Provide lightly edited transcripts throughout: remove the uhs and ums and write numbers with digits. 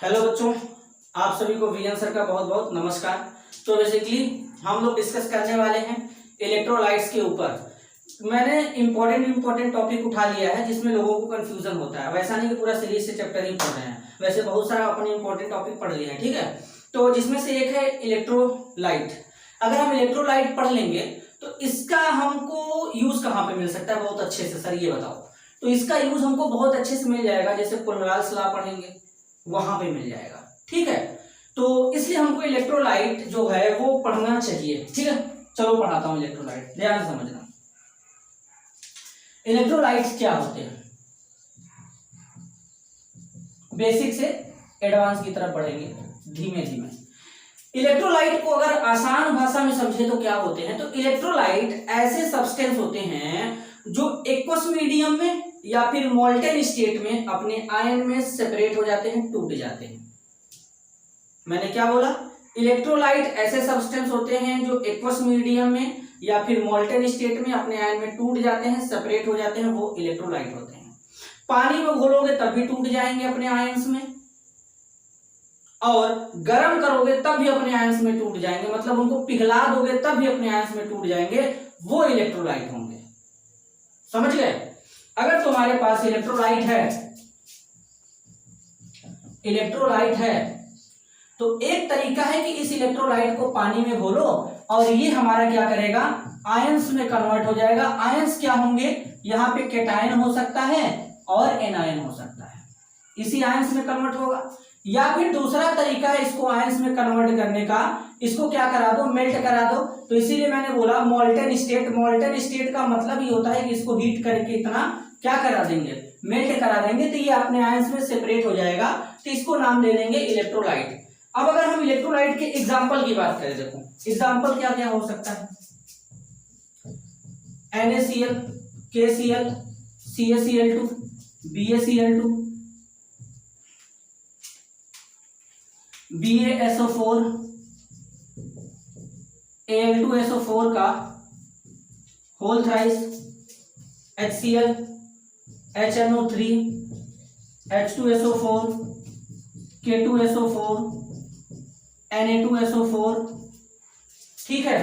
Hello बच्चों, आप सभी को वीएन सर का बहुत बहुत नमस्कार। तो बेसिकली हम लोग डिस्कस करने वाले हैं इलेक्ट्रोलाइट्स के ऊपर। मैंने इम्पोर्टेंट टॉपिक उठा लिया है जिसमें लोगों को कंफ्यूजन होता है। वैसा नहीं कि पूरा सीरीज से चैप्टर ही पढ़ रहे हैं, वैसे बहुत सारा अपने इंपॉर्टेंट टॉपिक पढ़ लिए हैं, ठीक है। तो जिसमें से एक है इलेक्ट्रोलाइट। अगर हम इलेक्ट्रोलाइट पढ़ लेंगे तो इसका हमको यूज कहाँ पे मिल सकता है बहुत अच्छे से, सर ये बताओ। तो इसका यूज हमको बहुत अच्छे से मिल जाएगा, जैसे कोलराल्स लॉ पढ़ेंगे वहां पे मिल जाएगा, ठीक है। तो इसलिए हमको इलेक्ट्रोलाइट जो है वो पढ़ना चाहिए, ठीक है। चलो पढ़ाता हूं इलेक्ट्रोलाइट, ध्यान से समझना। इलेक्ट्रोलाइट्स क्या होते हैं, बेसिक से एडवांस की तरफ बढ़ेंगे धीमे धीमे। इलेक्ट्रोलाइट को अगर आसान भाषा में समझे तो क्या होते हैं, तो इलेक्ट्रोलाइट ऐसे सब्सटेंस होते हैं जो एक्वस मीडियम में या फिर मोल्टेन स्टेट में अपने आयन में सेपरेट हो जाते हैं, टूट जाते हैं। मैंने क्या बोला, इलेक्ट्रोलाइट ऐसे सब्सटेंस होते हैं जो एक्वस मीडियम में या फिर मोल्टेन स्टेट में अपने आयन में टूट जाते हैं, सेपरेट हो जाते हैं, वो इलेक्ट्रोलाइट होते हैं। पानी में घोलोगे तब भी टूट जाएंगे अपने आयंस में, और गर्म करोगे तब भी अपने आयंस में टूट जाएंगे, मतलब उनको पिघला दोगे तब भी अपने आयंस में टूट जाएंगे, वो इलेक्ट्रोलाइट होंगे। समझ गए। अगर तुम्हारे पास इलेक्ट्रोलाइट है तो एक तरीका है कि इस इलेक्ट्रोलाइट को पानी में घोलो और ये हमारा क्या करेगा, आयंस में कन्वर्ट हो जाएगा। आयंस क्या होंगे, यहाँ पे कैटायन हो सकता है और एनायन हो सकता है, इसी आयंस में कन्वर्ट होगा। या फिर दूसरा तरीका है इसको आयंस में कन्वर्ट करने का, इसको क्या करा दो, मेल्ट करा दो। तो इसीलिए मैंने बोला मोल्टेन स्टेट। मोल्टेन स्टेट का मतलब ये होता है कि इसको हीट करके इतना क्या करा देंगे, मेल्ट करा देंगे, तो ये अपने आयंस में सेपरेट हो जाएगा, तो इसको नाम दे देंगे इलेक्ट्रोलाइट। अब अगर हम इलेक्ट्रोलाइट के एग्जाम्पल की बात करें, देखो एग्जाम्पल क्या क्या हो सकता है, NaCl, KCl, CaCl2, BaCl2, BaSO4, Al2SO4 का whole thrice, HCl, HNO3, H2SO4, K2SO4, Na2SO4, ठीक है।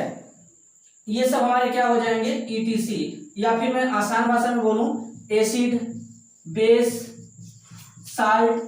ये सब हमारे क्या हो जाएंगे, ETC, या फिर मैं आसान भाषा में बोलूं एसिड, बेस, साल्ट,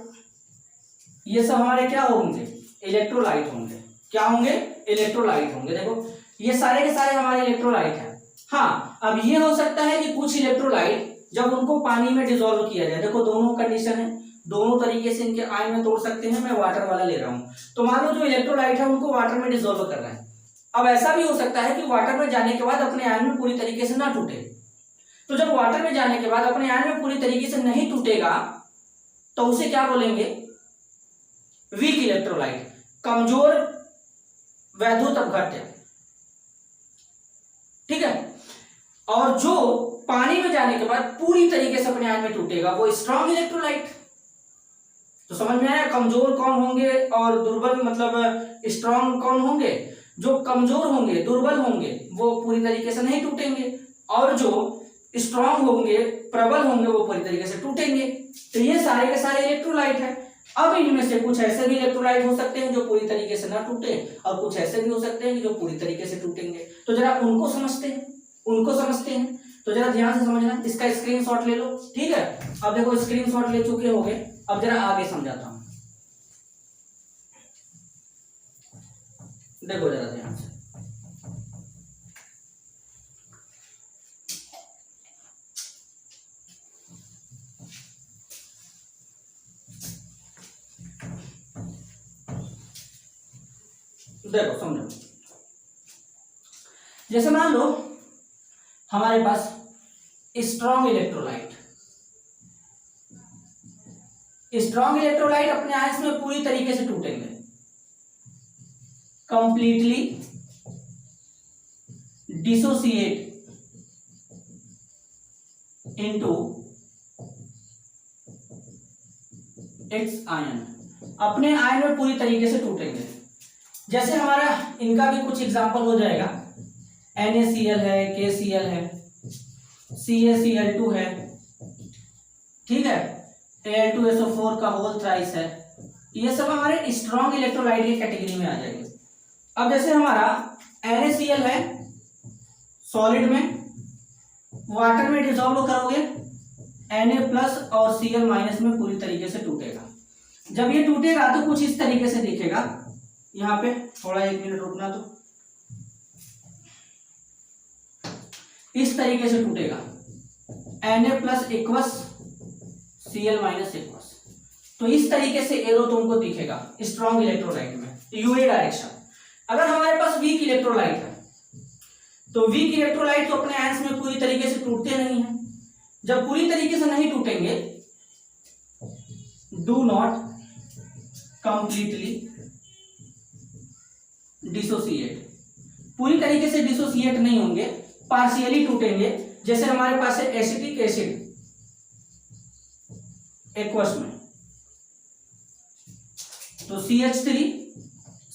ये सब हमारे क्या होंगे, इलेक्ट्रोलाइट होंगे। क्या होंगे, इलेक्ट्रोलाइट होंगे। देखो ये सारे के सारे हमारे इलेक्ट्रोलाइट हैं। हाँ, अब ये हो सकता है कि कुछ इलेक्ट्रोलाइट जब उनको पानी में डिसॉल्व किया जाए, देखो दोनों कंडीशन है, दोनों तरीके से इनके आयन में तोड़ सकते हैं। मैं वाटर वाला ले रहा हूं, तो मान लो जो इलेक्ट्रोलाइट है उनको वाटर में डिसॉल्व कर रहा है। अब ऐसा भी हो सकता है कि वाटर में जाने के बाद अपने आयन में पूरी तरीके से ना टूटे। तो जब वाटर में जाने के बाद अपने आयन में पूरी तरीके से नहीं टूटेगा तो उसे क्या बोलेंगे, वीक इलेक्ट्रोलाइट, कमजोर वैद्युत अपघट्य, ठीक है। और जो पानी में जाने के बाद पूरी तरीके से अपने आयन में टूटेगा वो स्ट्रॉन्ग इलेक्ट्रोलाइट। तो समझ में आया, कमजोर कौन होंगे और दुर्बल, मतलब स्ट्रॉन्ग कौन होंगे। जो कमजोर होंगे, दुर्बल होंगे, वो पूरी तरीके से नहीं टूटेंगे, और जो स्ट्रॉन्ग होंगे, प्रबल होंगे, वो पूरी तरीके से टूटेंगे। तो ये सारे के सारे इलेक्ट्रोलाइट है। अब इनमें से कुछ ऐसे भी इलेक्ट्रोलाइट हो सकते हैं जो पूरी तरीके से ना टूटे, और कुछ ऐसे भी हो सकते हैं जो पूरी तरीके से टूटेंगे। तो जरा उनको समझते हैं, तो जरा ध्यान से समझना। इसका स्क्रीनशॉट ले लो, ठीक है। अब देखो स्क्रीनशॉट ले चुके होंगे, अब जरा आगे समझाता हूं, देखो जरा ध्यान से। देखो समझो, जैसे मान लो हमारे पास स्ट्रॉन्ग इलेक्ट्रोलाइट अपने आयंस में पूरी तरीके से टूटेंगे, completely dissociate into its ion, अपने आयन में पूरी तरीके से टूटेंगे। जैसे हमारा इनका भी कुछ एग्जांपल हो जाएगा, NaCl है, KCl है, CaCl2 है, ठीक है, Al2SO4 का होल थ्राइस है, ये सब हमारे स्ट्रॉन्ग इलेक्ट्रोलाइट की कैटेगरी में आ जाएंगे। अब जैसे हमारा NaCl है, सॉलिड में वाटर में डिसॉल्व करोगे Na+ और Cl- में पूरी तरीके से टूटेगा। जब ये टूटेगा तो कुछ इस तरीके से दिखेगा। यहाँ पे थोड़ा 1 मिनट रुकना, तो इस तरीके से टूटेगा Na+ इक्वस Cl- इक्वस। तो इस तरीके से एरो तुमको दिखेगा स्ट्रॉन्ग इलेक्ट्रोलाइट में, यूए डायरेक्शन। अगर हमारे पास वीक इलेक्ट्रोलाइट है तो वीक इलेक्ट्रोलाइट तो अपने आयंस में पूरी तरीके से टूटते नहीं है। जब पूरी तरीके से नहीं टूटेंगे, डू नॉट कंप्लीटली डिसोसिएट, पूरी तरीके से डिसोसिएट नहीं होंगे, पार्शियली टूटेंगे। जैसे हमारे पास है एसिटिक एसिड एक्वस में, तो CH3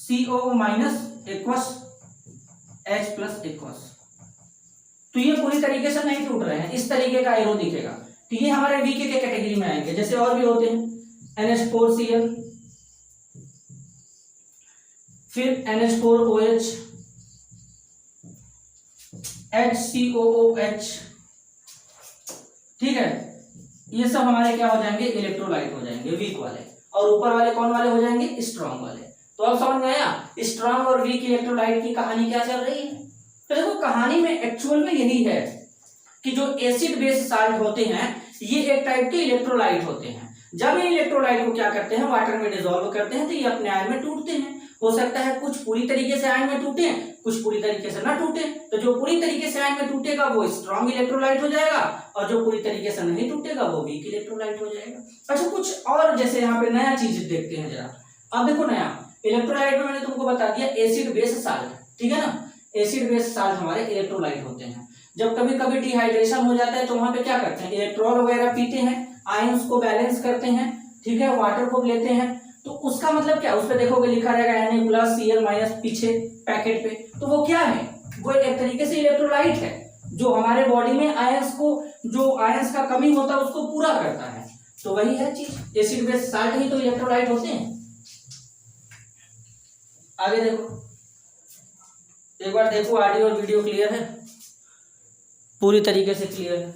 CO- aqueous H+ aqueous, तो ये पूरी तरीके से नहीं टूट रहे हैं, इस तरीके का एरो दिखेगा। तो ये हमारे वीके के कैटेगरी में आएंगे। जैसे और भी होते हैं NH4Cl, फिर NH4OH, HCOOH, ठीक है। ये सब हमारे क्या हो जाएंगे, इलेक्ट्रोलाइट हो जाएंगे वीक वाले, और ऊपर वाले कौन वाले हो जाएंगे, स्ट्रॉन्ग वाले। तो अब समझ में आया स्ट्रॉन्ग और वीक इलेक्ट्रोलाइट की कहानी क्या चल रही है। तो देखो कहानी में एक्चुअल में यही है कि जो एसिड बेस साल्ट होते हैं ये एक टाइप के इलेक्ट्रोलाइट होते हैं। जब ये इलेक्ट्रोलाइट को क्या करते हैं, वाटर में डिसॉल्व करते हैं, तो ये अपने आयन में टूटते हैं। हो सकता है कुछ पूरी तरीके से आयन में टूटे, कुछ पूरी तरीके से ना टूटे। तो जो पूरी तरीके से आयन में टूटेगा वो स्ट्रॉन्ग इलेक्ट्रोलाइट हो जाएगा, और जो पूरी तरीके से नहीं टूटेगा वो वीक इलेक्ट्रोलाइट हो जाएगा। अच्छा, कुछ और जैसे यहाँ पे नया चीज देखते हैं जरा। अब देखो नया इलेक्ट्रोलाइट में मैंने तुमको बता दिया एसिड बेस साल्ट, ठीक है ना। एसिड बेस साल्ट हमारे इलेक्ट्रोलाइट होते हैं। जब कभी कभी डिहाइड्रेशन हो जाता है तो वहां पे क्या करते हैं, इलेक्ट्रॉन वगैरह पीते हैं, आयंस को बैलेंस करते हैं, ठीक है, वाटर को लेते हैं। तो उसका मतलब क्या, उस पे देखोगे लिखा रहेगा Na+ Cl- पीछे पैकेट पे, तो वो क्या है, वो एक तरीके से इलेक्ट्रोलाइट है जो हमारे बॉडी में आयंस को, जो आयंस का कमी होता है उसको पूरा करता है। तो वही है चीज, एसिड बेस साल्ट ही तो इलेक्ट्रोलाइट होते हैं। आगे देखो, एक बार देखो ऑडियो और वीडियो क्लियर है, पूरी तरीके से क्लियर है।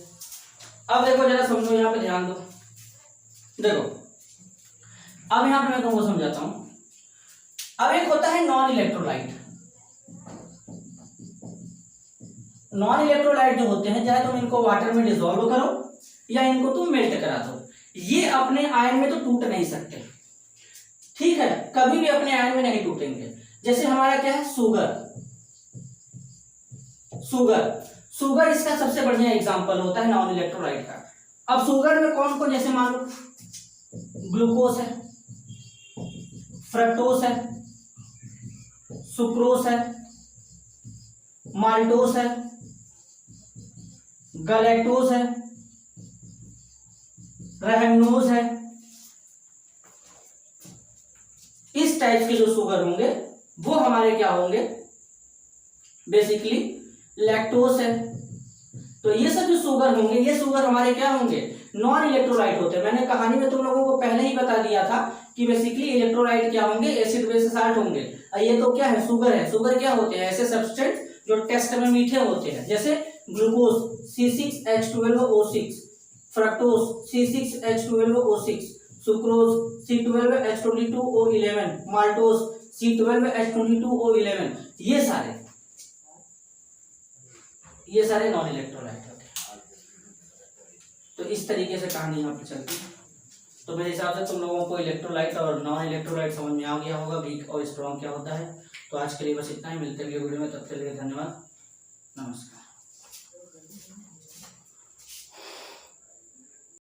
अब देखो जरा समझो, यहाँ पे ध्यान दो। देखो अब यहाँ पे मैं तुमको समझाता हूं। अब एक होता है नॉन इलेक्ट्रोलाइट। नॉन इलेक्ट्रोलाइट जो होते हैं, चाहे तुम इनको वाटर में डिसॉल्व करो या इनको तुम मेल्ट करा दो, ये अपने आयन में तो टूट नहीं सकते, ठीक है, कभी भी अपने आयन में नहीं टूटेंगे। जैसे हमारा क्या है, शुगर। शुगर इसका सबसे बढ़िया एग्जांपल होता है नॉन इलेक्ट्रोलाइट का। अब शुगर में कौन कौन, जैसे मान लो ग्लूकोज है, फ्रक्टोज है, सुक्रोज है, माल्टोज है, गैलेक्टोज है, रेहमनोज है। इस टाइप के जो शुगर होंगे वो हमारे क्या होंगे, बेसिकली लैक्टोज है। तो ये सब जो शुगर होंगे, ये शुगर हमारे क्या होंगे, नॉन इलेक्ट्रोलाइट होते हैं। मैंने कहानी में तुम लोगों को पहले ही बता दिया था कि बेसिकली इलेक्ट्रोलाइट क्या होंगे, एसिड बेस साल्ट होंगे। ये तो क्या है, शुगर है। शुगर क्या होते हैं, ऐसे सब्सटेंस जो टेस्ट में मीठे होते हैं, जैसे glucose C6H12O6, fructose C6H12O6, sucrose C12H22O11, maltose C12H22O11। ये सारे नॉन इलेक्ट्रोलाइट होते हैं। तो इस तरीके से कहानी यहाँ पे चलती है। तो मेरे हिसाब से तुम लोगों को इलेक्ट्रोलाइट और नॉन इलेक्ट्रोलाइट समझ में आ गया होगा, वीक और स्ट्रॉन्ग क्या होता है। तो आज के लिए बस इतना ही, मिलते हैं वीडियो में, तब तक के लिए धन्यवाद, नमस्कार।